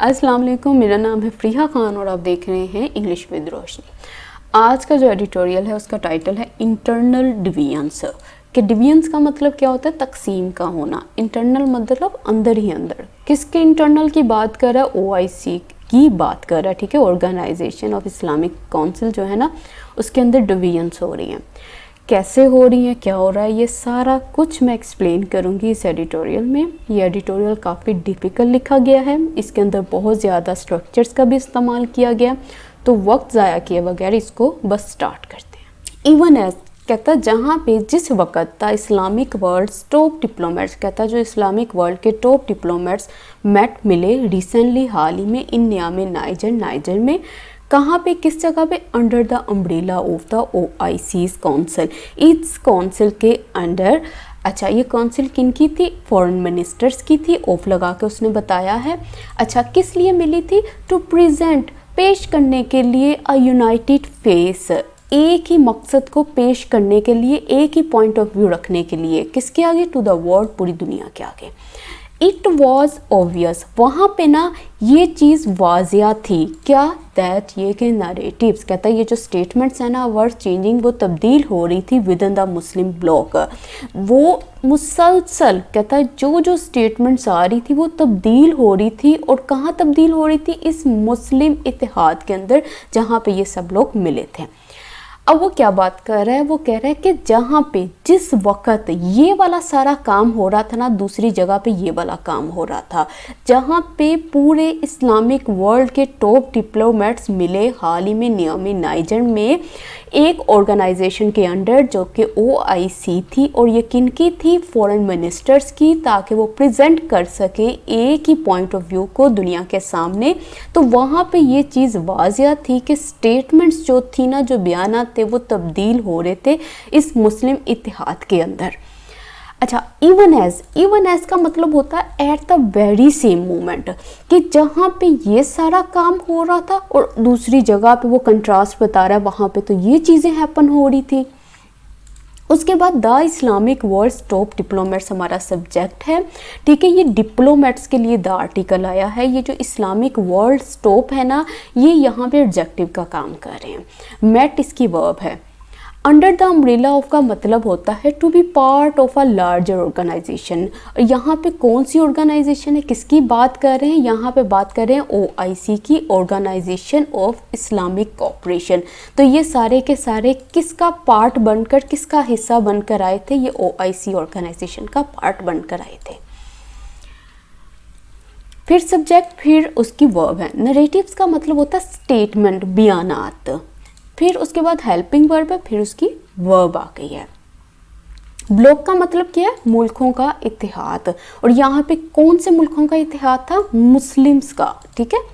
अस्सलाम वालेकुम, मेरा नाम है फ़रीहा खान और आप देख रहे हैं इंग्लिश विद रोशनी। आज का जो एडिटोरियल है उसका टाइटल है इंटरनल डिविएंस। कि डिविएंस का मतलब क्या होता है? तकसीम का होना। इंटरनल मतलब अंदर ही अंदर। किसके इंटरनल की बात कर रहा है? OIC की बात कर रहा है, ठीक है। ऑर्गेनाइजेशन ऑफ इस्लामिक काउंसिल जो है ना, उसके अंदर डिविएंस हो रही हैं। कैसे हो रही हैं, क्या हो रहा है, ये सारा कुछ मैं एक्सप्लेन करूँगी इस एडिटोरियल में। ये एडिटोरियल काफ़ी डिफ़िकल्ट लिखा गया है, इसके अंदर बहुत ज़्यादा स्ट्रक्चर्स का भी इस्तेमाल किया गया, तो वक्त ज़ाया किए बगैर इसको बस स्टार्ट करते हैं। इवन एज कहता है जहाँ पे जिस वक्त था इस्लामिक वर्ल्ड टॉप डिप्लोमेट्स, कहता है जो इस्लामिक वर्ल्ड के टॉप डिप्लोमेट्स मेट मिले रिसेंटली हाल ही में इन नियामे नाइजर में। कहाँ पे, किस जगह पे? Under the umbrella of the OIC council. इस काउंसिल के अंडर, अच्छा ये काउंसिल किन की थी? फॉरेन मिनिस्टर्स की थी। ऑफ लगा के उसने बताया है। अच्छा किस लिए मिली थी? टू प्रेजेंट, पेश करने के लिए अ यूनाइटेड फेस, एक ही मकसद को पेश करने के लिए, एक ही पॉइंट ऑफ व्यू रखने के लिए। किसके आगे? टू द वर्ल्ड, पूरी दुनिया के आगे। इट वॉज ऑब्वियस, वहाँ पे ना ये चीज़ वाजिया थी। क्या? दैट ये के नरेटिव्स, कहता है ये जो स्टेटमेंट्स हैं ना, वर चेंजिंग, वो तब्दील हो रही थी with in the Muslim block. वो मुसलसल, कहता है जो जो स्टेटमेंट्स आ रही थी वो तब्दील हो रही थी। और कहाँ तब्दील हो रही थी? इस मुस्लिम इत्तेहाद के अंदर, जहाँ पे ये सब लोग मिले थे। अब वो क्या बात कर रहा है? वो कह रहा है कि जहाँ पे जिस वक्त ये वाला सारा काम हो रहा था ना, दूसरी जगह पे ये वाला काम हो रहा था। जहाँ पे पूरे इस्लामिक वर्ल्ड के टॉप डिप्लोमेट्स मिले हाल ही में नियामे नाइजर में एक ऑर्गेनाइजेशन के अंडर, जो कि OIC थी। और ये किन की थी? फॉरेन मिनिस्टर्स की, ताकि वो प्रेजेंट कर सके एक ही पॉइंट ऑफ व्यू को दुनिया के सामने। तो वहाँ पे ये चीज़ वाजिया थी कि स्टेटमेंट्स जो थी ना, जो बयान थे, वो तब्दील हो रहे थे इस मुस्लिम इत्तेहाद के अंदर। अच्छा इवन एज का मतलब होता है at the very same moment, कि जहाँ पे ये सारा काम हो रहा था और दूसरी जगह पे वो कंट्रास्ट बता रहा है, वहाँ पे तो ये चीज़ें हैपन हो रही थी। उसके बाद the Islamic world top diplomats हमारा सब्जेक्ट है, ठीक है। ये डिप्लोमेट्स के लिए द आर्टिकल आया है। ये जो इस्लामिक वर्ल्ड टॉप है ना, ये यहाँ पे एडजेक्टिव का काम कर रहे हैं। मेट इसकी वर्ब है। अंडर द अम्ब्रेला ऑफ का मतलब होता है to be part of a larger organization. यहाँ पे कौन सी ऑर्गेनाइजेशन है, किसकी बात कर रहे हैं? यहाँ पे बात कर रहे हैं OIC की, ऑर्गेनाइजेशन ऑफ इस्लामिक कोऑपरेशन। तो ये सारे के सारे किसका पार्ट बनकर, किसका हिस्सा बनकर आए थे? ये OIC ऑर्गेनाइजेशन का पार्ट बनकर आए थे। फिर सब्जेक्ट, फिर उसकी वर्ब है। नरेटिव्स का मतलब होता है स्टेटमेंट, बयानात। फिर उसके बाद हेल्पिंग वर्ब है, फिर उसकी वर्ब आ गई है। ब्लॉक का मतलब क्या है? मुल्कों का इत्तेहाद। और यहाँ पे कौन से मुल्कों का इत्तेहाद था? मुस्लिम्स का, ठीक है।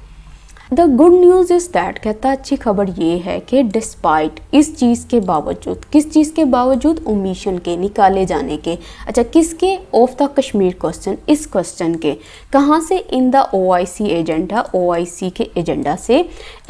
The good news is that, कहता है अच्छी खबर ये है कि डिस्पाइट, इस चीज़ के बावजूद, किस चीज़ के बावजूद? ओमिशन के, निकाले जाने के। अच्छा किसके? ऑफ द कश्मीर क्वेश्चन, इस क्वेश्चन के। कहाँ से? In the OIC agenda, OIC के एजेंडा से।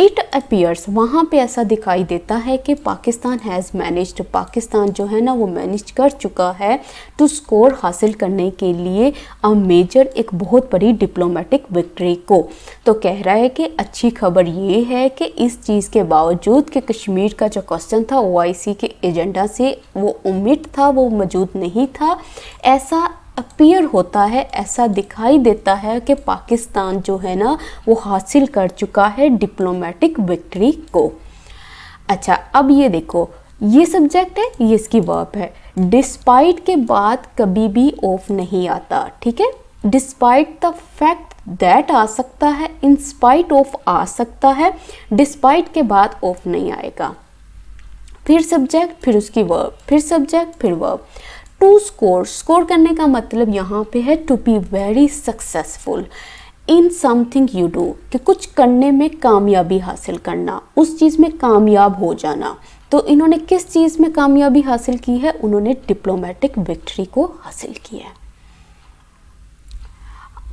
इट अपीयर्स, वहाँ पे ऐसा दिखाई देता है कि पाकिस्तान हैज़ मैनेज्ड, पाकिस्तान जो है ना वो मैनेज कर चुका है टू स्कोर, हासिल करने के लिए अ मेजर, एक बहुत बड़ी डिप्लोमेटिक विक्ट्री को। तो कह रहा है कि अच्छी खबर ये है कि इस चीज़ के बावजूद कि कश्मीर का जो क्वेश्चन था OIC के एजेंडा से वो ओमिट था, वो मौजूद नहीं था, ऐसा अपीयर होता है, ऐसा दिखाई देता है कि पाकिस्तान जो है ना वो हासिल कर चुका है डिप्लोमेटिक विक्ट्री को। अच्छा अब ये देखो, ये सब्जेक्ट है, ये इसकी वर्ब है। डिस्पाइट के बाद कभी भी ऑफ नहीं आता, ठीक है। डिस्पाइट द फैक्ट दैट आ सकता है, इन स्पाइट ऑफ आ सकता है, डिस्पाइट के बाद ऑफ नहीं आएगा। फिर सब्जेक्ट, फिर उसकी वर्ब, फिर सब्जेक्ट, फिर वर्ब। टू स्कोर, स्कोर करने का मतलब यहाँ पे है to be very successful in something you do, कि कुछ करने में कामयाबी हासिल करना, उस चीज़ में कामयाब हो जाना। तो इन्होंने किस चीज़ में कामयाबी हासिल की है? उन्होंने डिप्लोमेटिक विक्ट्री को हासिल किया है।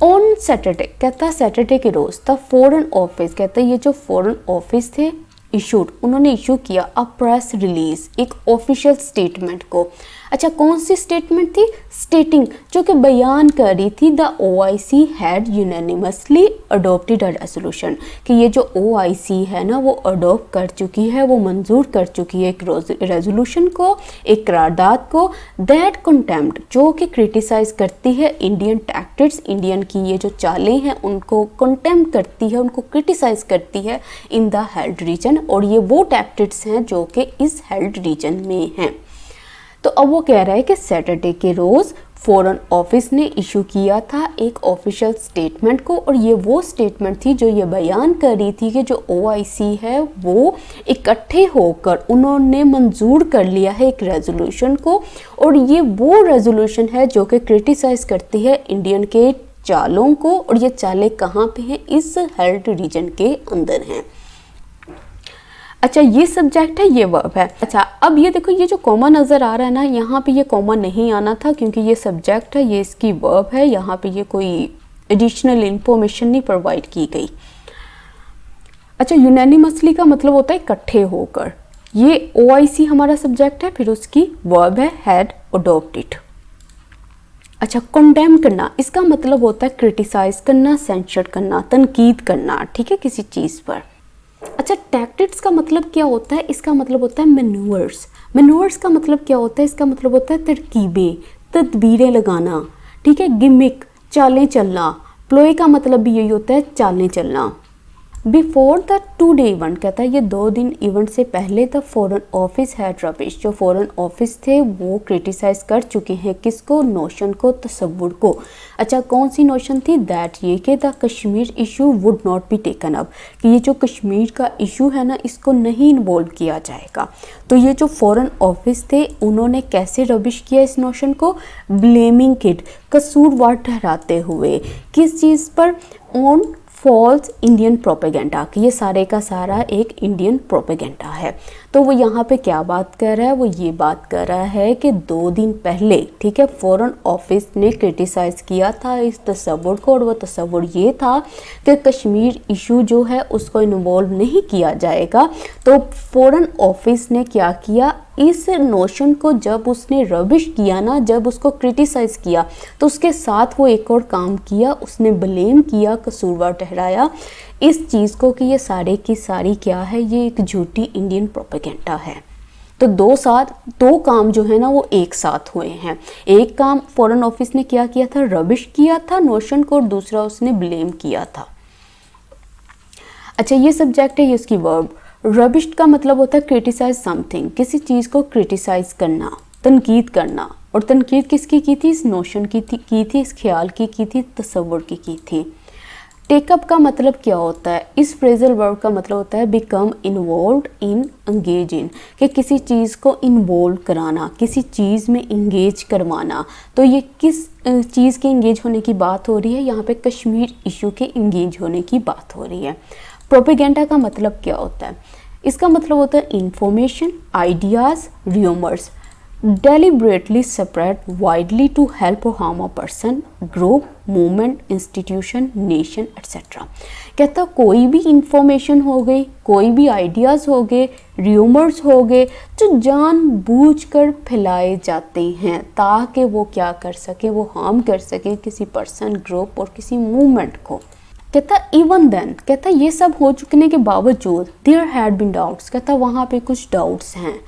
ऑन सैटरडे, कहता है सैटरडे के रोज़, द फॉरेन ऑफिस, कहता है ये जो फॉरेन ऑफिस थे इशूड, उन्होंने इशू किया अ प्रेस रिलीज, एक ऑफिशियल स्टेटमेंट को। अच्छा, कौन सी स्टेटमेंट थी? स्टेटिंग, जो कि बयान कर रही थी the OIC had unanimously adopted a resolution, कि ये जो OIC है ना वो अडोप्ट कर चुकी है, वो मंजूर कर चुकी है एक रेजोल्यूशन को, एक करारदाद को, दैट कंटेम्प्ट, जो कि क्रिटिसाइज करती है इंडियन टैक्टिक्स, इंडियन की ये जो चालें हैं उनको कंटेम्प्ट करती है, उनको क्रिटिसाइज करती है इन द हेल्ड रीजन, और ये वो टैक्टिक्स हैं जो कि इस हेल्ड रीजन में हैं। तो अब वो कह रहा है कि सैटरडे के रोज़ फॉरेन ऑफिस ने इशू किया था एक ऑफिशियल स्टेटमेंट को, और ये वो स्टेटमेंट थी जो ये बयान कर रही थी कि जो OIC है वो इकट्ठे होकर उन्होंने मंजूर कर लिया है एक रेजोल्यूशन को, और ये वो रेजोल्यूशन है जो कि क्रिटिसाइज करती है इंडियन के चालों को, और ये चालें कहाँ पे हैं? इस हेल्ड रीजन के अंदर हैं। अच्छा, ये सब्जेक्ट है, ये वर्ब है। अच्छा, अब ये देखो, ये जो कॉमा नज़र आ रहा है ना, यहाँ पे ये कॉमा नहीं आना था क्योंकि ये सब्जेक्ट है, ये इसकी वर्ब है, यहाँ पे ये कोई एडिशनल इंफॉर्मेशन नहीं प्रोवाइड की गई। अच्छा, यूनानिमसली का मतलब होता है इकट्ठे होकर, ये OIC हमारा सब्जेक्ट है, फिर उसकी वर्ब है हैड अडॉप्टेड। अच्छा, कंडेम करना, इसका मतलब होता है क्रिटिसाइज करना, सेंसर करना, तनकीद करना, ठीक है, किसी चीज़ पर। अच्छा, टैक्टिक्स का मतलब क्या होता है? इसका मतलब होता है मैन्यूवर्स। मैन्यूवर्स का मतलब क्या होता है? इसका मतलब होता है तरकीबें, तदबीरें लगाना, ठीक है, गिमिक, चालें चलना। प्लोए का मतलब भी यही होता है, चालें चलना। बिफोर द 2 डे इवेंट, कहता है ये 2 दिन इवेंट से पहले the foreign office had rubbish, जो फॉरेन ऑफिस थे वो क्रिटिसाइज कर चुके हैं किसको? नोशन को, तसव्वुर को। अच्छा, कौन सी नोशन थी? दैट, ये कि the Kashmir issue would not be taken up, कि ये जो कश्मीर का इशू है ना इसको नहीं इन्वॉल्व किया जाएगा। तो ये जो फॉरेन ऑफिस थे उन्होंने कैसे रबिश किया इस नोशन को? ब्लेमिंग इट, कसूरवार ठहराते हुए, किस चीज़ पर? ऑन फॉल्स इंडियन प्रोपेगेंडा, कि ये सारे का सारा एक इंडियन प्रोपेगेंडा है। तो वो यहाँ पे क्या बात कर रहा है? वो ये बात कर रहा है कि 2 दिन पहले, ठीक है, फॉरेन ऑफिस ने क्रिटिसाइज़ किया था इस तस्वुर को, और वो तस्वुर ये था कि कश्मीर इशू जो है उसको इन्वॉल्व नहीं किया जाएगा। तो फॉरेन ऑफिस ने क्या किया? इस नोशन को जब उसने रबिश किया ना, जब उसको क्रिटिसाइज़ किया, तो उसके साथ वो एक और काम किया, उसने ब्लेम किया, कसूरवार ठहराया इस चीज़ को कि ये सारे की सारी क्या है? ये एक झूठी इंडियन प्रोपेगेंडा है। तो दो काम जो है ना वो एक साथ हुए हैं। एक काम फॉरेन ऑफिस ने क्या किया था? रबिश किया था नोशन को, और दूसरा उसने ब्लेम किया था। अच्छा, ये सब्जेक्ट है, ये उसकी वर्ब। रबिश का मतलब होता है क्रिटिसाइज समथिंग, किसी चीज़ को क्रिटिसाइज करना, तनकीद करना। और तनकीद किसकी की थी? इस नोशन की थी, इस ख्याल की थी, तस्वुर की थी। टेकअप का मतलब क्या होता है? इस फ्रेजल वर्ब का मतलब होता है become involved in, engage in, कि किसी चीज़ को इन्वॉल्व कराना, किसी चीज़ में इंगेज करवाना। तो ये किस चीज़ के इंगेज होने की बात हो रही है? यहाँ पे कश्मीर इशू के इंगेज होने की बात हो रही है। प्रोपेगेंडा का मतलब क्या होता है? इसका मतलब होता है information, ideas, rumours deliberately spread widely to help or harm a person, group, movement, institution, nation, etc. कहता कोई भी इंफॉर्मेशन हो गई, कोई भी आइडियाज़ हो गए, र्यूमर्स हो गए, जो जानबूझकर फैलाए जाते हैं ताकि वो क्या कर सके? वो हार्म कर सके किसी पर्सन, ग्रुप और किसी मूवमेंट को। कहता इवन देन, कहता ये सब हो चुकने के बावजूद देयर हैड बीन डाउट्स, कहता वहाँ पे कुछ डाउट्स हैं।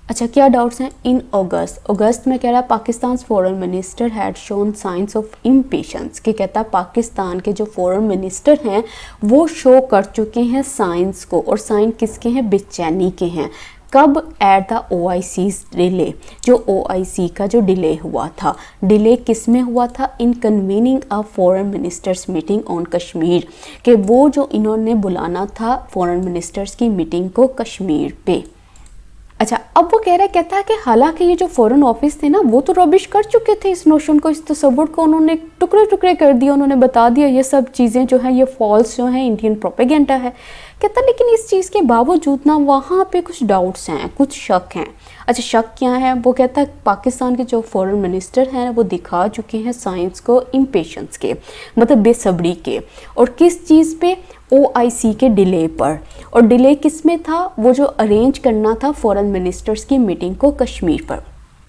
अच्छा, क्या डाउट्स हैं? इन अगस्त में कह रहा है Pakistan foreign minister had shown science of impatience, कि कहता पाकिस्तान के जो फॉरेन मिनिस्टर हैं वो शो कर चुके हैं साइंस को, और साइन किसके हैं? बेचैनी के हैं। कब? एट द OIC's डिले, जो OIC का जो डिले हुआ था। डिले किस में हुआ था? In convening a foreign ministers meeting on Kashmir, कि वो जो इन्होंने बुलाना था फॉरेन मिनिस्टर्स की मीटिंग को कश्मीर पे। अच्छा, अब वो कह रहा है, कहता है कि हालांकि ये जो फॉरेन ऑफिस थे ना वो तो रबिश कर चुके थे इस नोशन को, इस तस्वुर को उन्होंने टुकड़े टुकड़े कर दिया, उन्होंने बता दिया ये सब चीज़ें जो हैं ये फॉल्स जो हैं, इंडियन प्रोपेगेंडा है। कहता लेकिन इस चीज़ के बावजूद ना वहाँ पे कुछ डाउट्स हैं, कुछ शक हैं। अच्छा, शक क्या है? वो कहता है पाकिस्तान के जो फॉरेन मिनिस्टर हैं वो दिखा चुके हैं साइंस को इम्पेशेंस के, मतलब बेसब्री के। और किस चीज़ पे? OIC के डिले पर। और डिले किस में था? वो जो अरेंज करना था फॉरेन मिनिस्टर्स की मीटिंग को कश्मीर पर।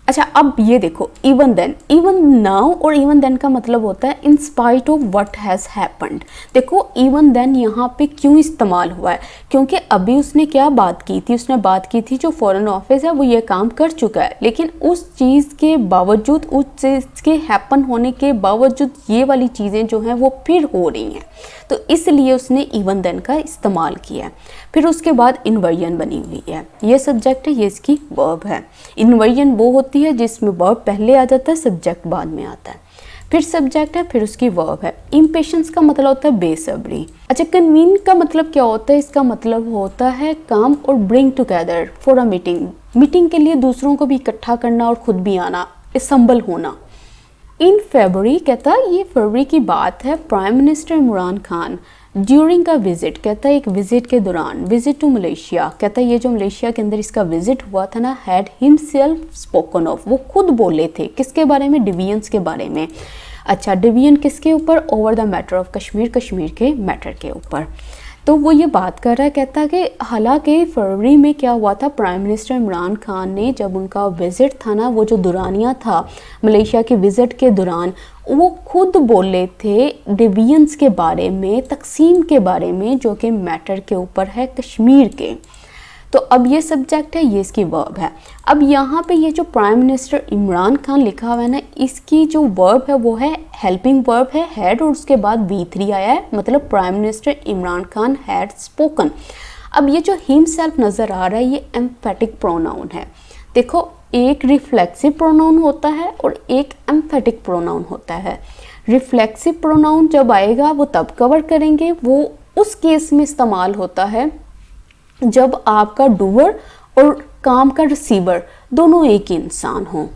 अच्छा, अब ये देखो इवन देन, इवन नाउ और इवन देन का मतलब होता है in spite of what has happened. देखो इवन देन यहाँ पे क्यों इस्तेमाल हुआ है, क्योंकि अभी उसने क्या बात की थी, उसने बात की थी जो फॉरेन ऑफिस है वो ये काम कर चुका है, लेकिन उस चीज़ के बावजूद, उस चीज़ के हैपन होने के बावजूद ये वाली चीज़ें जो हैं वो फिर हो रही हैं, तो इसलिए उसने इवन देन का इस्तेमाल किया है। फिर उसके बाद इन्वर्जन बनी हुई है, ये सब्जेक्ट है, ये इसकी वर्ब है। इन्वर्जन वो होती है जिसमें वर्ब पहले आ जाता है, सब्जेक्ट बाद में आता है। फिर सब्जेक्ट है, फिर उसकी वर्ब है। इम्पेशेंस का मतलब होता है बेसब्री। अच्छा, कन्वीन का मतलब क्या होता है, इसका मतलब होता है काम और bring together for a meeting, meeting के लिए दूसरों को भी इकट्ठा करना और खुद भी आना, असम्बल होना। इन फरवरी, कहता है ये फरवरी की बात है, prime minister Imran Khan during a visit, कहता है एक विजिट के दौरान, विजिट टू मलेशिया, कहता है ये जो मलेशिया के अंदर इसका विजिट हुआ था ना, हैड हिमसेल्फ स्पोकन ऑफ, वो खुद बोले थे किसके बारे में, डिवीजन्स के बारे में। अच्छा, डिवीजन किसके ऊपर, over the matter of Kashmir, Kashmir के मैटर के ऊपर। तो वो ये बात कर रहा है, कहता है कि हालांकि फरवरी में क्या हुआ था, प्राइम मिनिस्टर इमरान खान ने जब उनका विज़िट था ना, वो जो दुरानिया था मलेशिया के विज़िट के दौरान, वो खुद बोले थे डिवीजन्स के बारे में, तकसीम के बारे में, जो कि मैटर के ऊपर है कश्मीर के। तो अब ये सब्जेक्ट है, ये इसकी वर्ब है। अब यहाँ पे ये जो प्राइम मिनिस्टर इमरान खान लिखा हुआ है ना, इसकी जो वर्ब है वो है हेल्पिंग वर्ब है, हैड, और उसके बाद V3 आया है, मतलब prime minister Imran Khan had spoken. अब ये जो हिमसेल्फ नज़र आ रहा है, ये एम्फेटिक प्रोनाउन है। देखो, एक रिफ्लेक्सिव प्रोनाउन होता है और एक एम्फेटिक प्रोनाउन होता है। रिफ्लेक्सिव प्रोनाउन जब आएगा वो तब कवर करेंगे, वो उस केस में इस्तेमाल होता है जब आपका डूअर और काम का रिसीवर दोनों एक ही इंसान हो।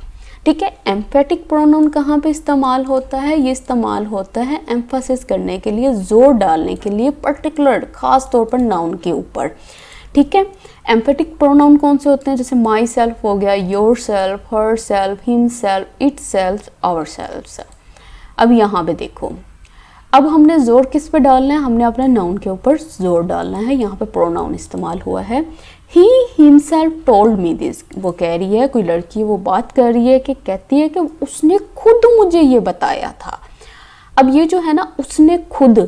ठीक है, एम्फेटिक प्रोनाउन कहाँ पे इस्तेमाल होता है, ये इस्तेमाल होता है एम्फासिस करने के लिए, जोर डालने के लिए, पर्टिकुलर खास तौर पर नाउन के ऊपर। ठीक है, एम्फेटिक प्रोनाउन कौन से होते हैं, जैसे माई सेल्फ हो गया, yourself, herself, himself, itself, ourself. अब यहाँ पे देखो, अब हमने जोर किस पे डालना है, हमने अपने नाउन के ऊपर जोर डालना है। यहाँ पे प्रोनाउन इस्तेमाल हुआ है, he himself told me this. वो कह रही है, कोई लड़की वो बात कर रही है कि कहती है कि उसने खुद मुझे ये बताया था। अब ये जो है ना, उसने खुद,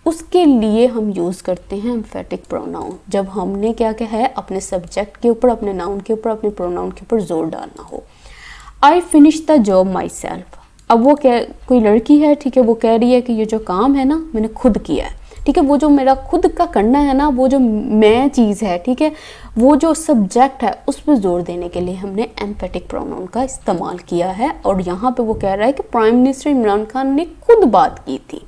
उसके लिए हम यूज़ करते हैं एम्फेटिक प्रोनाउन जब हमने क्या क्या है, अपने सब्जेक्ट के ऊपर, अपने नाउन के ऊपर, अपने प्रोनाउन के ऊपर जोर डालना हो। I finish the job my self. अब वो कोई लड़की है, ठीक है, वो कह रही है कि ये जो काम है ना, मैंने खुद किया है। ठीक है, वो जो मेरा खुद का करना है ना, वो जो मैं चीज़ है, ठीक है, वो जो सब्जेक्ट है, उस पर जोर देने के लिए हमने एम्फेटिक प्रोनाउन का इस्तेमाल किया है। और यहाँ पे वो कह रहा है कि प्राइम मिनिस्टर इमरान खान ने खुद बात की थी।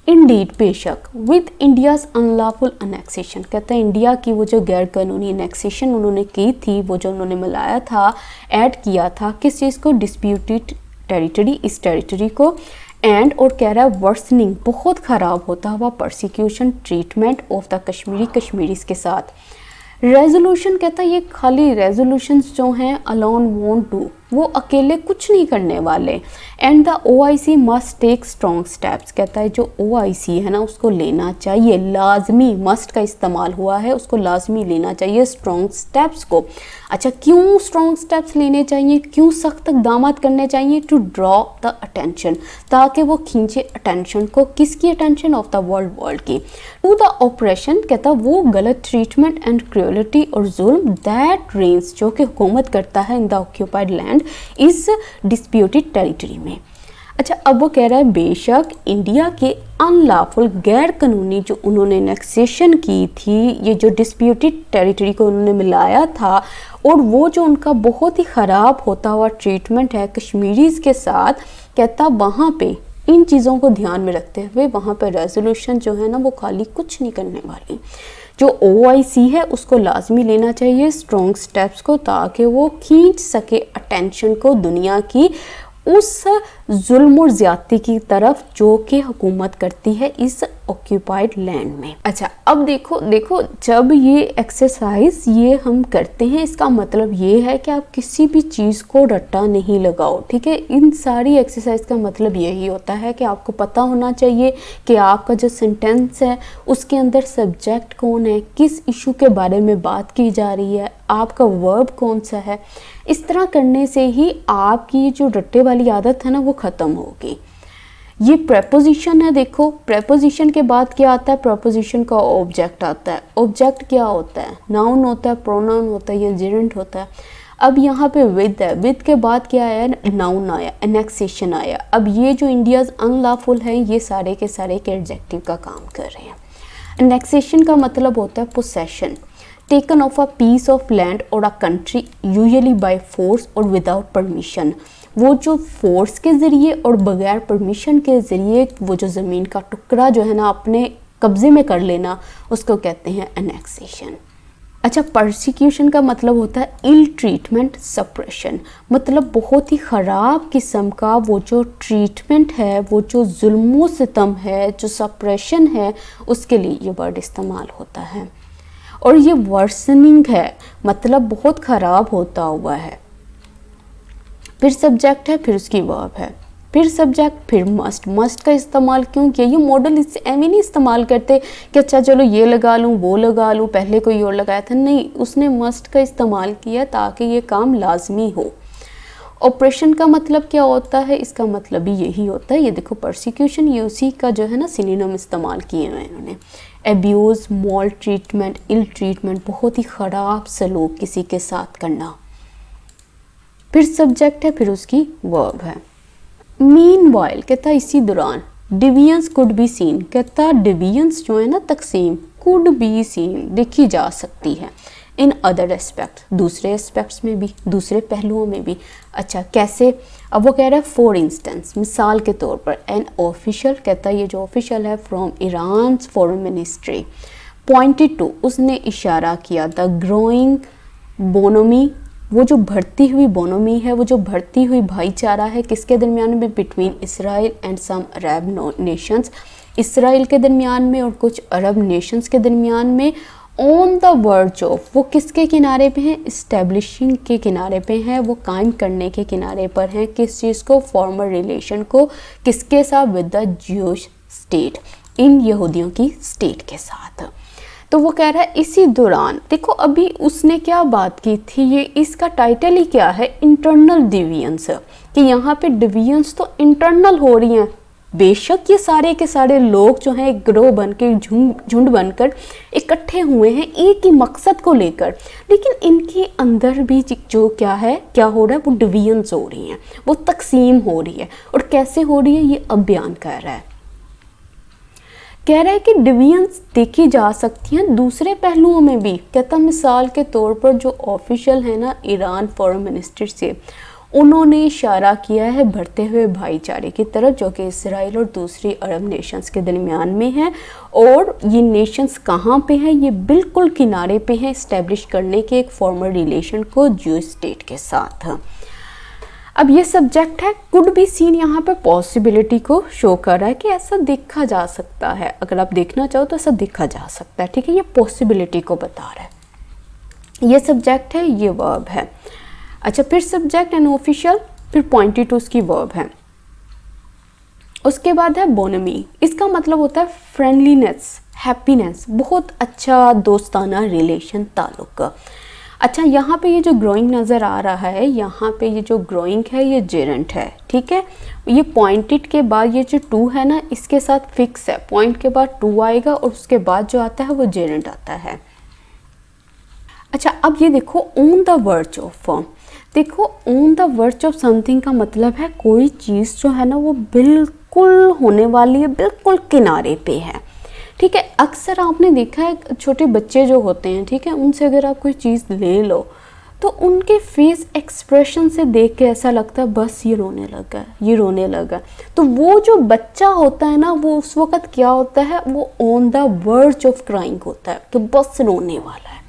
इंडीड, बेशक, विद इंडियाज़ अनलॉफुल अनेक्सेशन, कहता है इंडिया की वो जो गैर कानूनी अनेक्सेशन उन्होंने की थी, वो जो उन्होंने मिलाया था, ऐड किया था, किस चीज़ को, डिस्प्यूटेड टेरिटरी, इस टेरिटरी को, एंड, और कह रहा है वर्सनिंग, बहुत ख़राब होता हुआ persecution treatment of the Kashmiri, Kashmiris के साथ। रेजोल्यूशन, कहता है ये खाली रेजोल्यूशंस जो हैं अलोन वोंट डू, वो अकेले कुछ नहीं करने वाले। And the OIC must take strong steps, कहता है जो OIC है ना, उसको लेना चाहिए, लाजमी, मस्ट का इस्तेमाल हुआ है, उसको लाजमी लेना चाहिए स्ट्रॉन्ग स्टेप्स को। अच्छा, क्यों स्ट्रॉन्ग स्टेप्स लेने चाहिए, क्यों सख्त इक़दाम करने चाहिए, टू ड्रॉ द अटेंशन, ताकि वो खींचे अटेंशन को, किसकी अटेंशन, ऑफ द वर्ल्ड की, टू द ऑपरेशन, कहता वो गलत ट्रीटमेंट एंड क्रूअलिटी और जुल्म दैट रेंज, जो कि हुकूमत करता है इन द ऑक्यूपाइड लैंड, इस डिस्प्यूटेड टेरिटरी में। अच्छा, अब वो कह रहा है बेशक इंडिया के अनलॉफुल, गैर कानूनी जो उन्होंने एनेक्सेशन की थी, ये जो डिस्प्यूटेड टेरिटरी को उन्होंने मिलाया था, और वो जो उनका बहुत ही ख़राब होता हुआ ट्रीटमेंट है कश्मीरीज़ के साथ, कहता वहाँ पे इन चीज़ों को ध्यान में रखते हुए वहाँ पे रेजोल्यूशन जो है ना, वो खाली कुछ नहीं करने वाली, जो OIC है उसको लाजमी लेना चाहिए स्ट्रॉन्ग स्टेप्स को, ताकि वो खींच सके अटेंशन को दुनिया की उस जुल्म और ज्यादती की तरफ जो कि हुकूमत करती है इस ऑक्यूपाइड लैंड में। अच्छा, अब देखो जब ये एक्सरसाइज ये हम करते हैं, इसका मतलब ये है कि आप किसी भी चीज़ को रट्टा नहीं लगाओ, ठीक है। इन सारी एक्सरसाइज का मतलब यही होता है कि आपको पता होना चाहिए कि आपका जो सेंटेंस है उसके अंदर सब्जेक्ट कौन है, किस इशू के बारे में बात की जा रही है, आपका वर्ब कौन सा है। इस तरह करने से ही आपकी जो रट्टे वाली आदत है ना वो ख़त्म होगी। ये प्रेपोजिशन है, देखो प्रेपोजिशन के बाद क्या आता है, प्रेपोजिशन का ऑब्जेक्ट आता है। ऑब्जेक्ट क्या होता है, नाउन होता है, प्रोनाउन होता है या जेरेंट होता है। अब यहाँ पे विद है, विद के बाद क्या आया, नाउन आया, एनेक्सेशन आया। अब ये जो इंडियाज अनलॉफुल है ये सारे के सारे के एडजेक्टिव का काम कर रहे हैं। एनेक्सेशन का मतलब होता है possession, taken of a piece of land और a country usually by force और विदाउट परमिशन। वो जो फोर्स के ज़रिए और बगैर परमिशन के ज़रिए वो जो ज़मीन का टुकड़ा जो है ना अपने कब्ज़े में कर लेना, उसको कहते हैं एनेक्सेशन। अच्छा, परसिक्यूशन का मतलब होता है इल ट्रीटमेंट, सप्रेशन, मतलब बहुत ही ख़राब किस्म का वो जो ट्रीटमेंट है, वो जो जुल्म सितम है, जो सप्रेशन है, उसके लिए ये वर्ड इस्तेमाल होता है। और ये वर्सनिंग है, मतलब बहुत ख़राब होता हुआ है। फिर सब्जेक्ट है, फिर उसकी वर्ब है, फिर सब्जेक्ट, फिर मस्ट का इस्तेमाल क्यों किया। ये मॉडल इससे एवं नहीं इस्तेमाल करते कि अच्छा चलो ये लगा लूँ वो लगा लूँ, पहले कोई और लगाया था, नहीं, उसने मस्ट का इस्तेमाल किया ताकि ये काम लाजमी हो। ऑपरेशन का मतलब क्या होता है, इसका मतलब भी यही होता है। ये देखो परसिक्यूशन, ये उसी का जो है ना सिनोनिम इस्तेमाल किए हुए हैं इन्होंने। Abuse, maltreatment, ill treatment, बहुत ही ख़राब सलूक किसी के साथ करना। फिर सब्जेक्ट है, फिर उसकी वर्ब है। मीनवाइल कहता इसी दौरान, डिवियंस कुड बी सीन, कहता डिवियंस जो है ना तकसीम, कुड बी सीन, देखी जा सकती है। इन अदर एस्पेक्ट, दूसरे एस्पेक्ट्स में भी, दूसरे पहलुओं में भी। अच्छा कैसे, अब वो कह रहा है फॉर इंस्टेंस, मिसाल के तौर पर, एन ऑफिशियल, कहता है ये जो ऑफिशियल है from Iran foreign ministry, pointed to, उसने इशारा किया, द ग्रोइंग बोनोमी, वो जो बढ़ती हुई बोनोमी है, वो जो बढ़ती हुई भाईचारा है, किसके दरमियान में, between Israel and some Arab nations, Israel के दरमियान में और कुछ अरब नेशंस के दरमियान में। ऑन द वर्ज ऑफ, वो किसके किनारे पे हैं, इस्टेब्लिशिंग के किनारे पे हैं, वो कायम करने के किनारे पर हैं, किस चीज़ को, फॉर्मल रिलेशन को, किसके साथ, विद द ज्यूश स्टेट, इन यहूदियों की स्टेट के साथ। तो वो कह रहा है इसी दौरान, देखो अभी उसने क्या बात की थी, ये इसका टाइटल ही क्या है, इंटरनल डिवियंस, कि यहाँ पे डिवियंस तो इंटरनल हो रही हैं। बेशक ये सारे के सारे लोग जो हैं एक ग्रोह बन के, झुंड बनकर इकट्ठे हुए हैं एक ही मकसद को लेकर, लेकिन इनके अंदर भी जो क्या है, क्या हो रहा है, वो डिवियंस हो रही हैं, वो तकसीम हो रही है। और कैसे हो रही है ये अब बयान कर रहा है। कह रहा है कि डिवियंस देखी जा सकती हैं दूसरे पहलुओं में भी। कहता मिसाल के तौर पर जो ऑफिशियल है ना ईरान फॉरेन मिनिस्ट्री से, उन्होंने इशारा किया है बढ़ते हुए भाईचारे की तरफ, जो कि इसराइल और दूसरी अरब नेशंस के दरमियान में है। और ये नेशंस कहाँ पे हैं, ये बिल्कुल किनारे पे हैं इस्टेब्लिश करने के एक फॉर्मल रिलेशन को ज्यूश स्टेट के साथ। अब ये सब्जेक्ट है, कुड बी सीन, यहाँ पे पॉसिबिलिटी को शो कर रहा है कि ऐसा देखा जा सकता है, अगर आप देखना चाहो तो ऐसा देखा जा सकता है, ठीक है। ये पॉसिबिलिटी को बता रहा है। ये सब्जेक्ट है, ये वर्ब है। अच्छा फिर सब्जेक्ट एंड ऑफिशियल, फिर पॉइंटेड टू उसकी वर्ब है। उसके बाद है बोनमी, इसका मतलब होता है फ्रेंडलीनेस, हैप्पीनेस, बहुत अच्छा दोस्ताना रिलेशन, ताल्लुक। अच्छा यहाँ पे ये जो ग्रोइंग नज़र आ रहा है, यहाँ पे ये जो ग्रोइंग है ये जेरेंट है, ठीक है। ये पॉइंटेड के बाद ये जो टू है ना, इसके साथ फिक्स है, पॉइंट के बाद टू आएगा और उसके बाद जो आता है वो जेरेंट आता है। अच्छा अब ये देखो ऑन द वर्च ऑफ, देखो ऑन द वर्च ऑफ समथिंग का मतलब है कोई चीज़ जो है ना वो बिल्कुल होने वाली है, बिल्कुल किनारे पे है, ठीक है। अक्सर आपने देखा है छोटे बच्चे जो होते हैं, ठीक है, उनसे अगर आप कोई चीज़ ले लो तो उनके फेस एक्सप्रेशन से देख के ऐसा लगता है बस ये रोने लगा, ये रोने लगा। तो वो जो बच्चा होता है ना, वो उस वक़्त क्या होता है, वो ऑन द वर्च ऑफ क्राइंग होता है कि बस रोने वाला है।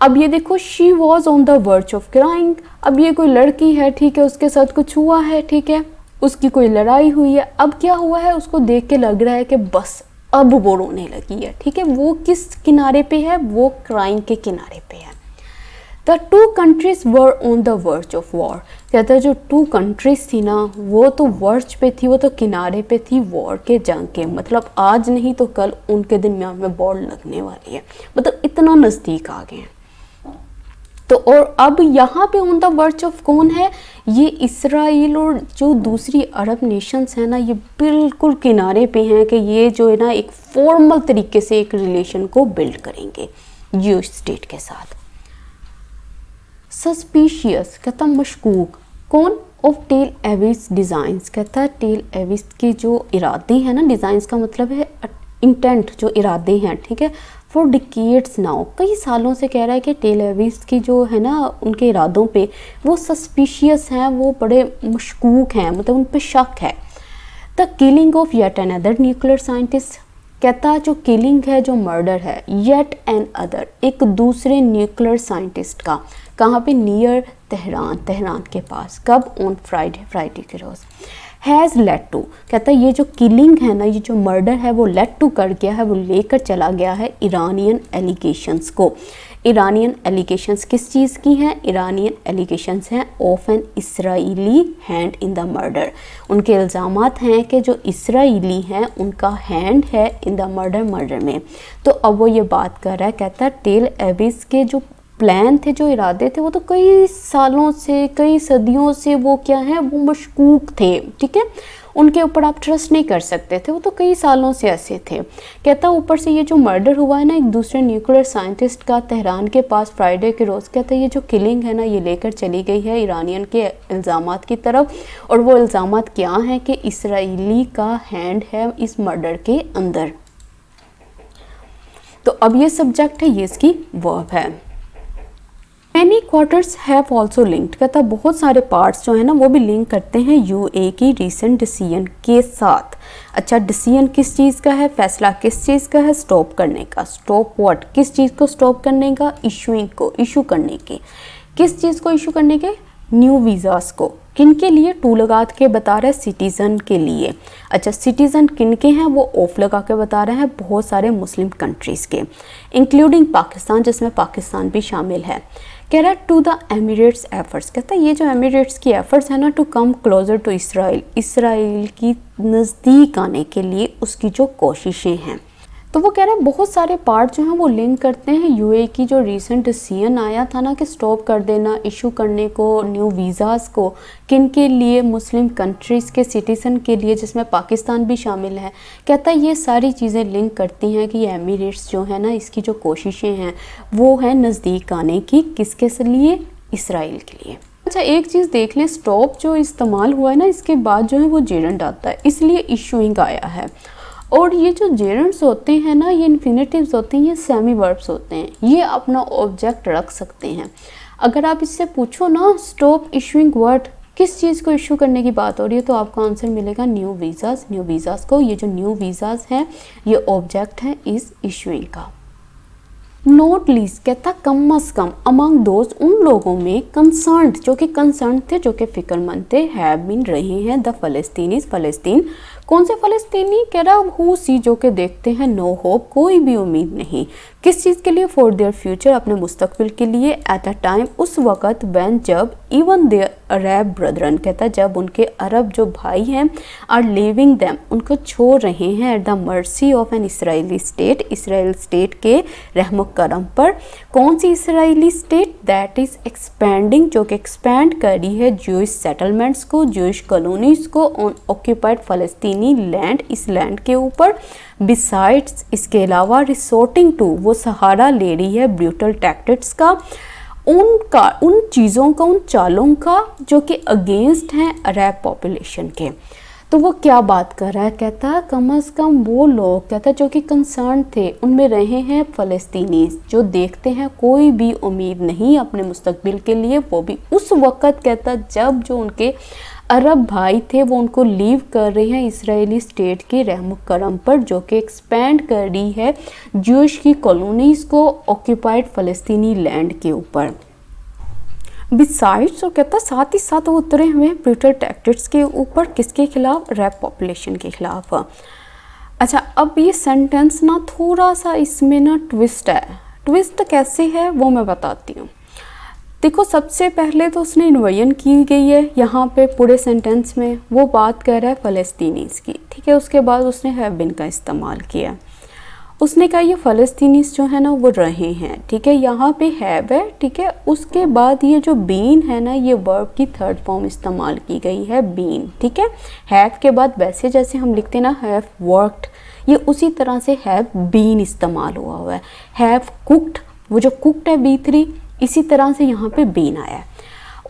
अब ये देखो शी वॉज ऑन द वर्च ऑफ क्राइंग, अब ये कोई लड़की है, ठीक है, उसके साथ कुछ हुआ है, ठीक है, उसकी कोई लड़ाई हुई है, अब क्या हुआ है, उसको देख के लग रहा है कि बस अब वो रोने लगी है, ठीक है। वो किस किनारे पे है, वो क्राइम के किनारे पे है। The two countries were on the verge of war, कहता है जो टू कंट्रीज थी ना वो तो वर्ज पे थी, वो तो किनारे पे थी वॉर के, जंग के, मतलब आज नहीं तो कल उनके दरमियान में वॉर लगने वाली है, मतलब इतना नज़दीक आ गए हैं। तो और अब यहाँ पे ऑन द वर्ज ऑफ कौन है, ये इसराइल और जो दूसरी अरब नेशंस हैं ना, ये बिल्कुल किनारे पे हैं कि ये जो है ना एक फॉर्मल तरीके से एक रिलेशन को बिल्ड करेंगे यूएस स्टेट के साथ। सस्पिशियस, कहता मशकूक, कौन, ऑफ टेल एविस डिज़ाइंस, कहता है टेल एविस के जो इरादे हैं ना, डिज़ाइंस का मतलब है इंटेंट, जो इरादे हैं, ठीक है। फॉर डिकेड्स नाउ, कई सालों से कह रहा है कि टेल एविस की जो है ना उनके इरादों पे वो सस्पिशियस हैं, वो बड़े मशकूक हैं, मतलब उन पे शक है। The killing of yet another nuclear scientist, कहता जो किलिंग है, जो मर्डर है, येट एन अदर, एक दूसरे न्यूक्लियर साइंटिस्ट का, कहाँ पे, नियर तेहरान, तेहरान के पास, कब, ऑन फ्राइडे, फ्राइडे के रोज़। हैज़ लेड टू, कहता है ये जो किलिंग है ना, ये जो मर्डर है वो लेड टू कर गया है, वो लेकर चला गया है ईरानियन एलिगेशंस को। ईरानियन एलिगेशंस किस चीज़ की हैं, ईरानियन एलिगेशंस हैं of an Israeli hand in the murder, उनके इल्ज़ामात हैं कि जो इसराइली हैं उनका हैंड है इन द मर्डर में। तो अब वो ये बात कर रहा है, कहता है टेल एविस के जो प्लान थे, जो इरादे थे, वो तो कई सालों से, कई सदियों से वो क्या है, वो मशकूक थे, ठीक है, उनके ऊपर आप ट्रस्ट नहीं कर सकते थे, वो तो कई सालों से ऐसे थे। कहता ऊपर से ये जो मर्डर हुआ है ना एक दूसरे न्यूक्लियर साइंटिस्ट का तेहरान के पास फ्राइडे के रोज़, कहता है ये जो किलिंग है ना ये लेकर चली गई है ईरानियन के इल्ज़ामात की तरफ, और वो इल्ज़ामात क्या हैं कि इसराइली का हैंड है इस मर्डर के अंदर। तो अब ये सब्जेक्ट है, ये इसकी वर्ब है। Many quarters have also linked, कहता बहुत सारे पार्ट्स जो है ना वो भी लिंक करते हैं यूए की रिसेंट डिसीजन के साथ। अच्छा, डिसीजन किस चीज़ का है, फैसला किस चीज़ का है, स्टॉप करने का, स्टॉप व्हाट, किस चीज़ को स्टॉप करने का, इशूइंग को, इशू करने की, किस चीज़ को इशू करने के, न्यू वीज़ास को, किन के लिए, टू लगा के बता रहे हैं, सिटीज़न के लिए। अच्छा, सिटीज़न किन के हैं, वो ऑफ लगा के बता रहे हैं, बहुत सारे मुस्लिम कंट्रीज़ के, इंक्लूडिंग पाकिस्तान, जिसमें पाकिस्तान भी शामिल है। कह रहा है टू द एमिरेट्स एफर्ट्स, कहता है ये जो एमिरेट्स की एफर्ट्स है ना to come closer to Israel, Israel की नज़दीक आने के लिए उसकी जो कोशिशें हैं। तो वो कह रहे हैं बहुत सारे पार्ट जो हैं वो लिंक करते हैं यूए की जो रीसेंट डिसीजन आया था ना कि स्टॉप कर देना इशू करने को न्यू वीज़ाज़ को, किन के लिए, मुस्लिम कंट्रीज़ के सिटीज़न के लिए जिसमें पाकिस्तान भी शामिल है। कहता है ये सारी चीज़ें लिंक करती हैं कि एमिरेट्स जो है ना इसकी जो कोशिशें हैं वो हैं नज़दीक आने की, किसके लिए, इसराइल के लिए। अच्छा, एक चीज़ देख लें, स्टॉप जो इस्तेमाल हुआ है ना इसके बाद जो है वो जेरेंट आता है, इसलिए इशूइंग आया है। और ये जो जेरेंट्स होते हैं ना ये इन्फिनेटिव्स होते हैं, ये सेमी वर्ब्स होते हैं, ये अपना ऑब्जेक्ट रख सकते हैं। अगर आप इससे पूछो ना स्टॉप इशूइंग व्हाट, किस चीज़ को इशू करने की बात हो रही है, तो आपका आंसर मिलेगा न्यू वीज़ाज़, न्यू वीज़ाज़ को। ये जो न्यू वीज़ाज़ हैं ये ऑब्जेक्ट है इस इशूइंग का। नोट लीस्ट, कहता कम अज़ कम अमंग दोस्त, उन लोगों में कंसर्न्ड, जो कि कंसर्न थे, जो कि फिक्रमंद थे, हैव बीन रहे हैं, द फ़लस्तीनीज़, फ़लस्तीन, कौन से फ़लस्तीनी, कह रहा हु सी, जो कि देखते हैं, नो होप, कोई भी उम्मीद नहीं, किस चीज़ के लिए, फॉर देयर फ्यूचर, अपने मुस्तकबिल के लिए, एट अ टाइम, उस वक़्त, व्हेन, जब, इवन देयर अरब ब्रदरन, कहता जब उनके अरब जो भाई हैं, आर लिविंग दैम, उनको छोड़ रहे हैं, at the mercy of an Israeli state, Israel state के रहम करम पर। कौन सी Israeli state, that is expanding, जो कि एक्सपेंड कर रही है ज्यूइश सेटलमेंट्स को, ज्यूइश कॉलोनीज़ को, ऑन ऑक्यूपाइड फ़लस्तीनी लैंड, इस लैंड के ऊपर। बिसाइड्स, इसके अलावा, रिसोर्टिंग टू, वो सहारा ले रही है ब्रूटल टैक्टिक्स का, उन चीज़ों का, उन चालों का जो कि अगेंस्ट हैं अरब पॉपुलेशन के। तो वो क्या बात कर रहा है, कहता है कम अज़ कम वो लोग, कहता है जो कि कंसर्न थे, उनमें रहे हैं फ़लस्तीनी, जो देखते हैं कोई भी उम्मीद नहीं अपने मुस्तकबिल के लिए, वो भी उस वक़्त, कहता जब जो उनके अरब भाई थे वो उनको लीव कर रहे हैं इसराइली स्टेट के रहम करम पर, जो कि एक्सपेंड कर रही है ज्यूइश की कॉलोनीज़ को ऑक्यूपाइड फ़लस्तीनी लैंड के ऊपर। बिसाइड्स, और कहता साथ ही साथ वो उतरे हुए ब्रूटल टैक्टिक्स के ऊपर, किसके खिलाफ? रैप पॉपुलेशन के खिलाफ। अच्छा, अब ये सेंटेंस ना थोड़ा सा इसमें ना ट्विस्ट है। ट्विस्ट कैसे है वो मैं बताती हूँ। देखो, सबसे पहले तो उसने इन्वेजन की गई है यहाँ पे पूरे सेंटेंस में, वो बात कर रहा है फ़लस्तीनीज़ की, ठीक है। उसके बाद उसने हैव बीन का इस्तेमाल किया। उसने कहा ये फ़लस्तीनीज़ जो है ना वो रहे हैं, ठीक है। यहाँ पे हैव है, ठीक है। उसके बाद ये जो बीन है ना, ये वर्ब की थर्ड फॉर्म इस्तेमाल की गई है, बीन, ठीक है। हैव के बाद वैसे जैसे हम लिखते हैं ना हैव वर्कड, ये उसी तरह से हैव बीन इस्तेमाल हुआ है। हैव कुक्ड, वो जो कुक्ड है B3, इसी तरह से यहाँ पे बीन आया है।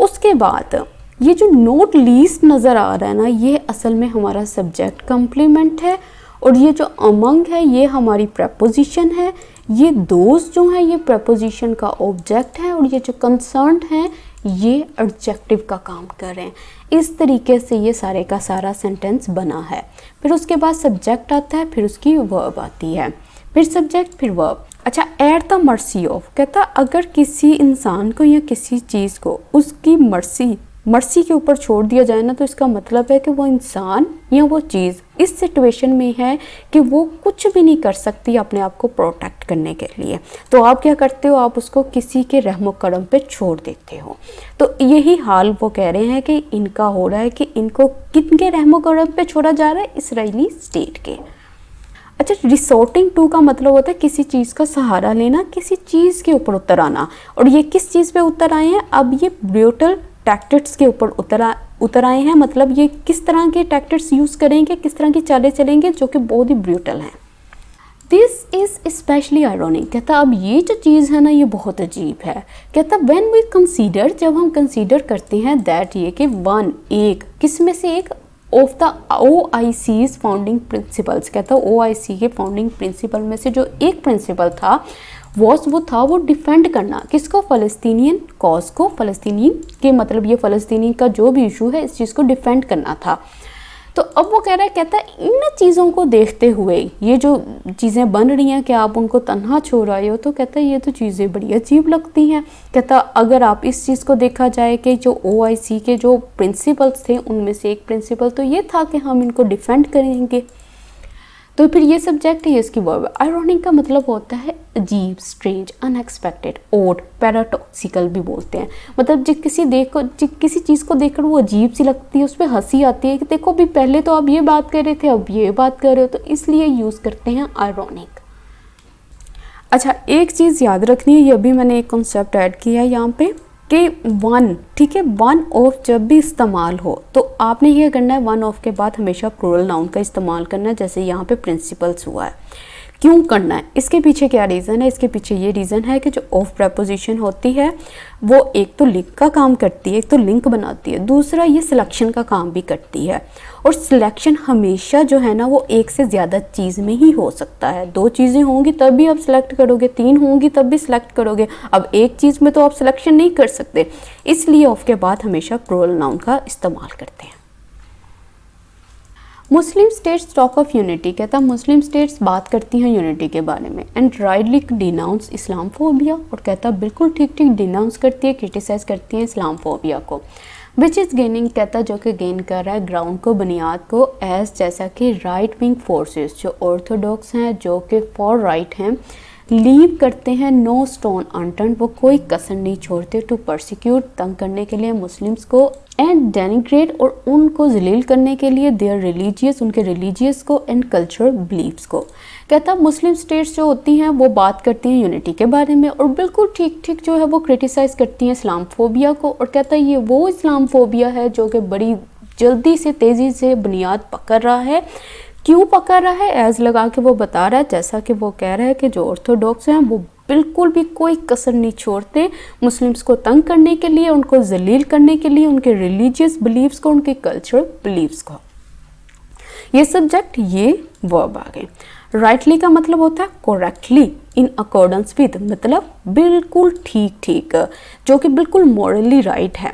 उसके बाद ये जो नोट लीस्ट नज़र आ रहा है ना, ये असल में हमारा सब्जेक्ट कम्प्लीमेंट है, और ये जो अमंग है ये हमारी प्रपोजिशन है, ये दोस्त जो है ये प्रपोजिशन का ऑब्जेक्ट है, और ये जो कंसर्न्ड है ये एडजेक्टिव का काम कर रहे हैं। इस तरीके से ये सारे का सारा सेंटेंस बना है। फिर उसके बाद सब्जेक्ट आता है, फिर उसकी वर्ब आती है, फिर सब्जेक्ट, फिर वर्ब। अच्छा, एट द मर्सी ऑफ, कहता अगर किसी इंसान को या किसी चीज़ को उसकी मर्सी के ऊपर छोड़ दिया जाए ना, तो इसका मतलब है कि वो इंसान या वो चीज़ इस सिचुएशन में है कि वो कुछ भी नहीं कर सकती अपने आप को प्रोटेक्ट करने के लिए। तो आप क्या करते हो? आप उसको किसी के रहमो करम पे छोड़ देते हो। तो यही हाल वो कह रहे हैं कि इनका हो रहा है कि इनको किनके रहमो करम पे छोड़ा जा रहा है? इसराइली स्टेट के। अच्छा, रिसोर्टिंग टू का मतलब होता है किसी चीज़ का सहारा लेना, किसी चीज़ के ऊपर उतर आना। और ये किस चीज़ पे उतर आए हैं? अब ये ब्रूटल टैक्टिक्स के ऊपर उतर आए हैं। मतलब ये किस तरह के टैक्टिक्स यूज़ करेंगे, किस तरह की चालें चलेंगे जो कि बहुत ही ब्रूटल हैं। दिस इज़ स्पेशली आयरॉनिक, कहता अब ये जो चीज़ है ना ये बहुत अजीब है। कहता व्हेन वी कंसीडर, जब हम कंसीडर करते हैं दैट, ये कि वन, एक, किस में से एक, of the OIC's founding principles, कहता OIC के फाउंडिंग प्रिंसिपल में से जो एक प्रिंसिपल था वो डिफेंड करना, किसको? फ़लस्तीनियन कॉज को, फ़लस्तीनियन के मतलब ये फ़लस्तीनी का जो भी इशू है इस चीज़ को डिफेंड करना था। तो अब वो कह रहा है, कहता है इन चीज़ों को देखते हुए, ये जो चीज़ें बन रही हैं कि आप उनको तन्हा छोड़ आए हो, तो कहता है ये तो चीज़ें बड़ी अजीब लगती हैं। कहता अगर आप इस चीज़ को देखा जाए कि जो OIC के जो प्रिंसिपल्स थे उनमें से एक प्रिंसिपल तो ये था कि हम इनको डिफेंड करेंगे। तो फिर ये सब्जेक्ट है, इसकी वर्ब। आयरॉनिक का मतलब होता है अजीब, स्ट्रेंज, अनएक्सपेक्टेड, ओड, पैराडॉक्सिकल भी बोलते हैं। मतलब किसी चीज़ को देखकर वो अजीब सी लगती है, उस पर हंसी आती है कि देखो अभी पहले तो आप ये बात कर रहे थे, अब ये बात कर रहे हो, तो इसलिए यूज़ करते हैं आयरॉनिक। अच्छा, एक चीज़ याद रखनी है, ये अभी मैंने एक कॉन्सेप्ट ऐड किया है यहाँ पे कि वन, ठीक है, वन ऑफ जब भी इस्तेमाल हो तो आपने ये करना है, वन ऑफ के बाद हमेशा प्लूरल नाउन का इस्तेमाल करना है, जैसे यहाँ पे प्रिंसिपल्स हुआ है। क्यों करना है? इसके पीछे क्या रीज़न है? इसके पीछे ये रीज़न है कि जो ऑफ प्रपोजिशन होती है वो एक तो लिंक का काम करती है, एक तो लिंक बनाती है, दूसरा ये सिलेक्शन का काम भी करती है। और सिलेक्शन हमेशा जो है ना वो एक से ज़्यादा चीज़ में ही हो सकता है। दो चीज़ें होंगी तब भी आप सिलेक्ट करोगे, तीन होंगी तब भी सिलेक्ट करोगे। अब एक चीज़ में तो आप सिलेक्शन नहीं कर सकते, इसलिए ऑफ के बाद हमेशा प्लूरल नाउन का इस्तेमाल करते हैं। मुस्लिम स्टेट्स टॉक ऑफ यूनिटी, कहता मुस्लिम स्टेट्स बात करती हैं यूनिटी के बारे में, एंड राइटली डिनाउंस इस्लामफोबिया, और कहता बिल्कुल ठीक डिनाउंस करती है, क्रिटिसाइज करती है इस्लामफोबिया को, विच इज़ गेनिंग, कहता जो कि गेन कर रहा है ग्राउंड को, बुनियाद को, एज जैसा कि राइट विंग फोर्सेस जो ऑर्थोडॉक्स हैं, जो कि फॉर राइट हैं, लीव करते हैं नो स्टोन अनटर्न्ड, वो कोई कसर नहीं छोड़ते, टू परसिक्यूट, तंग करने के लिए मुस्लिम्स को, एंड डेनिग्रेट, और उनको जलील करने के लिए देयर रिलीजियस, उनके रिलीजियस को, एंड कल्चरल बिलीफ्स को। कहता मुस्लिम स्टेट्स जो होती हैं वो बात करती हैं यूनिटी के बारे में, और बिल्कुल ठीक जो है वो क्रिटिसाइज़ करती हैं इस्लामफोबिया को, और कहता है ये वो इस्लामफोबिया है जो कि बड़ी जल्दी से तेज़ी से बुनियाद पकड़ रहा है। क्यों पकड़ रहा है? एज लगा के वो बता रहा है, जैसा कि वो कह रहा है कि जो ऑर्थोडॉक्स हैं वो बिल्कुल भी कोई कसर नहीं छोड़ते मुस्लिम्स को तंग करने के लिए, उनको जलील करने के लिए, उनके रिलीजियस बिलीव्स को, उनके कल्चरल बिलीव्स को। ये सब्जेक्ट, ये वर्ब आ गए। राइटली का मतलब होता है करेक्टली, इन अकॉर्डेंस विद, मतलब बिल्कुल ठीक, जो कि बिल्कुल मॉरली राइट है।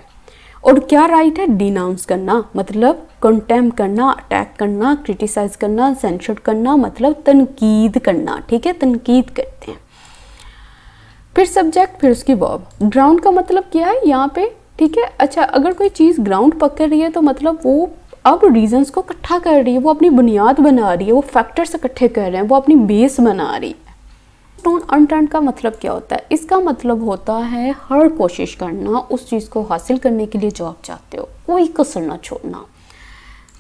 और क्या राइट है? डिनाउंस करना, मतलब कंटेम करना, अटैक करना, क्रिटिसाइज करना, सेंसर करना, मतलब तनकीद करना, ठीक है, तनकीद करते हैं। फिर सब्जेक्ट, फिर उसकी वर्ब। ग्राउंड का मतलब क्या है? यहाँ पे ठीक है। अच्छा, अगर कोई चीज़ ग्राउंड पकड़ रही है तो मतलब वो अब रीजंस को इकट्ठा कर रही है, वो अपनी बुनियाद बना रही है, वो फैक्टर्स इकट्ठे कर रहे हैं, वो अपनी बेस बना रही है। स्टोन अनटर्न्ड का मतलब क्या होता है? इसका मतलब होता है हर कोशिश करना उस चीज़ को हासिल करने के लिए जो आप चाहते हो, कोई कसर ना छोड़ना।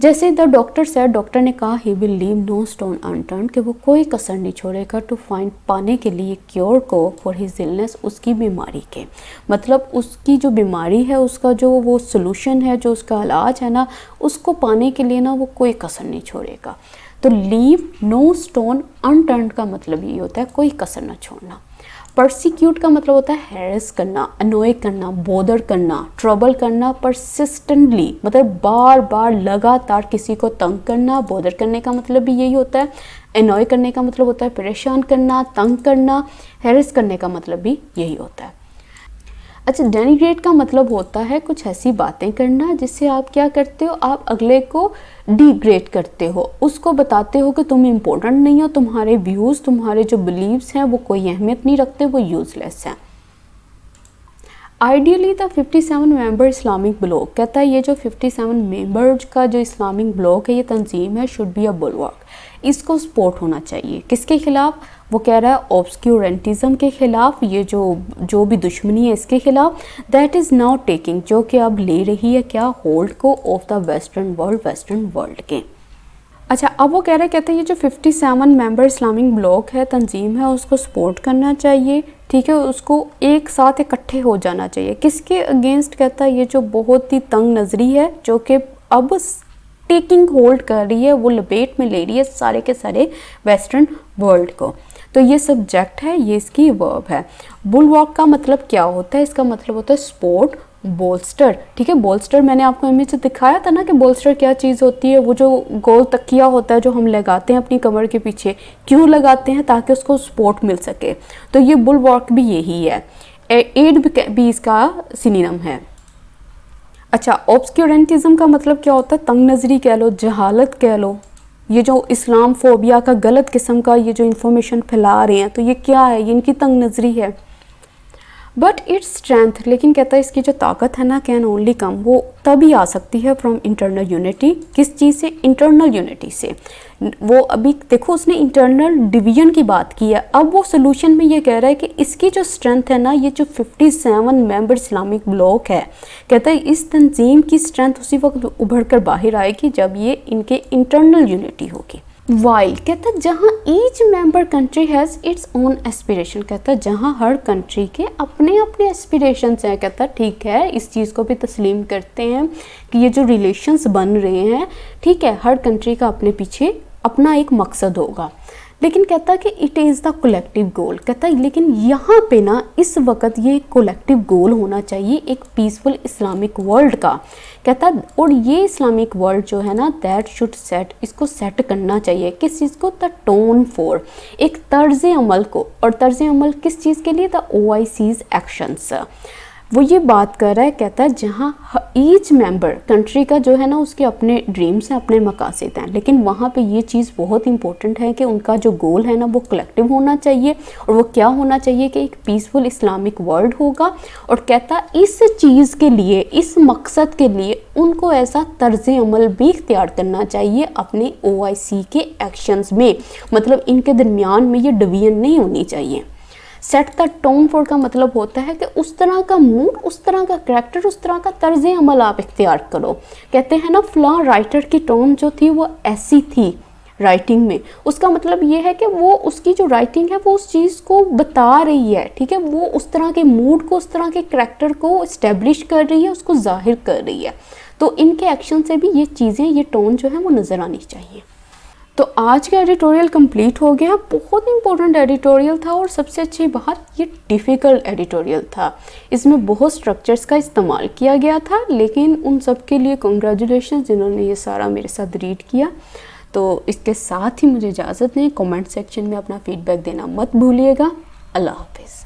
जैसे द डॉक्टर सेड, डॉक्टर ने कहा he will leave no stone unturned, कि वो कोई कसर नहीं छोड़ेगा टू फाइंड, पाने के लिए क्योर को फॉर हिज इलनेस, उसकी बीमारी के, मतलब उसकी जो बीमारी है उसका जो वो सोल्यूशन है, जो उसका इलाज है ना, उसको पाने के लिए ना वो कोई कसर नहीं छोड़ेगा। तो लीव नो स्टोन अनटर्न्ड का मतलब ये होता है कोई कसर ना छोड़ना। परसिक्यूट का मतलब होता है हैरेस करना, अनोय करना, बोदर करना, ट्रबल करना, परसिस्टेंटली मतलब बार बार लगातार किसी को तंग करना। बोदर करने का मतलब भी यही होता है, अनोय करने का मतलब होता है परेशान करना, तंग करना, हैरेस करने का मतलब भी यही होता है। अच्छा, डेनिग्रेट का मतलब होता है कुछ ऐसी बातें करना जिससे आप क्या करते हो, आप अगले को डिग्रेड करते हो, उसको बताते हो कि तुम इम्पोर्टेंट नहीं हो, तुम्हारे व्यूज़, तुम्हारे जो बिलीव्स हैं वो कोई अहमियत नहीं रखते, वो यूजलेस हैं। Ideally the 57 member Islamic block, कहता है ये जो 57 मेंबर्स का जो इस्लामिक ब्लॉक है, ये तंजीम है, शुड बी अ बुलवर्क, इसको सपोर्ट होना चाहिए। किसके खिलाफ? वो कह रहा है ऑब्सक्यूरेंटिज्म के खिलाफ, ये जो भी दुश्मनी है इसके खिलाफ। दैट इज़ नाउ टेकिंग, जो कि अब ले रही है क्या, होल्ड को, ऑफ द वेस्टर्न वर्ल्ड के। अच्छा, अब वो कहते हैं ये जो 57 मेंबर इस्लामिक ब्लॉक है, तंजीम है, उसको सपोर्ट करना चाहिए, ठीक है, उसको एक साथ इकट्ठे हो जाना चाहिए। किसके अगेंस्ट? कहता है ये जो बहुत ही तंग नज़री है, जो कि अब टेकिंग होल्ड कर रही है, वो लपेट में ले रही है सारे के सारे वेस्टर्न वर्ल्ड को। तो ये सब्जेक्ट है, ये इसकी वर्ब है। बुलवॉक का मतलब क्या होता है? इसका मतलब होता है सपोर्ट, बोल्स्टर, ठीक है। बोल्स्टर मैंने आपको इमेज से दिखाया था ना कि बोल्स्टर क्या चीज़ होती है, वो जो गोल तकिया होता है जो हम लगाते हैं अपनी कमर के पीछे, क्यों लगाते हैं? ताकि उसको सपोर्ट मिल सके। तो ये बुलवॉक भी यही है, एड भी इसका सिनोनिम है। अच्छा, ऑब्सक्यूरेंटिज्म का मतलब क्या होता है? तंग नज़री कह लो, जहालत कह लो, ये जो इस्लाम फोबिया का गलत किस्म का ये जो इन्फॉर्मेशन फैला रहे हैं, तो ये क्या है? ये इनकी तंग नज़री है। बट इट्स स्ट्रेंथ, लेकिन कहता है इसकी जो ताकत है ना, कैन ओनली कम, वो तभी आ सकती है फ्रॉम इंटरनल यूनिटी। किस चीज़ से? इंटरनल यूनिटी से। वो अभी देखो उसने इंटरनल डिवीजन की बात की है, अब वो सोल्यूशन में ये कह रहा है कि इसकी जो स्ट्रेंथ है ना, ये जो 57 मेंबर इस्लामिक ब्लॉक है, कहता है इस तंजीम की स्ट्रेंथ उसी वक्त उभर कर बाहर आएगी जब ये इनके इंटरनल यूनिटी होगी। वाइल, कहता है जहाँ each member country has its own aspiration, कहता है जहाँ हर कंट्री के अपने अपने एस्पिरेशंस हैं। कहता है ठीक है, इस चीज़ को भी तस्लीम करते हैं कि ये जो रिलेशंस बन रहे हैं, ठीक है, हर कंट्री का अपने पीछे अपना एक मकसद होगा, लेकिन कहता है कि इट इज़ द कलेक्टिव गोल। कहता है लेकिन यहाँ पे ना इस वक्त ये कलेक्टिव गोल होना चाहिए एक पीसफुल इस्लामिक वर्ल्ड का। कहता है और ये इस्लामिक वर्ल्ड जो है ना, दैट शुड सेट, इसको सेट करना चाहिए किस चीज़ को? द टोन फॉर, एक तर्ज अमल को। और तर्ज अमल किस चीज़ के लिए? The OIC's actions. वो ये बात कर रहा है, कहता है जहाँ ईच मेंबर कंट्री का जो है ना, उसके अपने ड्रीम्स हैं, अपने मकासद हैं, लेकिन वहाँ पे ये चीज़ बहुत इंपॉर्टेंट है कि उनका जो गोल है ना वो कलेक्टिव होना चाहिए। और वो क्या होना चाहिए कि एक पीसफुल इस्लामिक वर्ल्ड होगा। और कहता इस चीज़ के लिए, इस मकसद के लिए उनको ऐसा तर्ज अमल भी इख्तियार करना चाहिए अपने OIC के एक्शंस में, मतलब इनके दरमियान में ये डिवीजन नहीं होनी चाहिए। सेट द टोन फॉर का मतलब होता है कि उस तरह का मूड, उस तरह का करैक्टर, उस तरह का तर्ज अमल आप इख्तियार करो। कहते हैं ना फलां राइटर की टोन जो थी वो ऐसी थी राइटिंग में, उसका मतलब ये है कि वो उसकी जो राइटिंग है वो उस चीज़ को बता रही है, ठीक है, वो उस तरह के मूड को, उस तरह के करैक्टर को इस्टेब्लिश कर रही है, उसको जाहिर कर रही है। तो इनके एक्शन से भी ये चीज़ें, ये टोन जो है वो नज़र आनी चाहिए। तो आज का एडिटोरियल कंप्लीट हो गया। बहुत इंपॉर्टेंट एडिटोरियल था और सबसे अच्छी बात ये डिफ़िकल्ट एडिटोरियल था। इसमें बहुत स्ट्रक्चर्स का इस्तेमाल किया गया था, लेकिन उन सब के लिए कॉन्ग्रेचुलेशन जिन्होंने ये सारा मेरे साथ रीड किया। तो इसके साथ ही मुझे इजाज़त दें, कमेंट सेक्शन में अपना फीडबैक देना मत भूलिएगा। अल्लाह।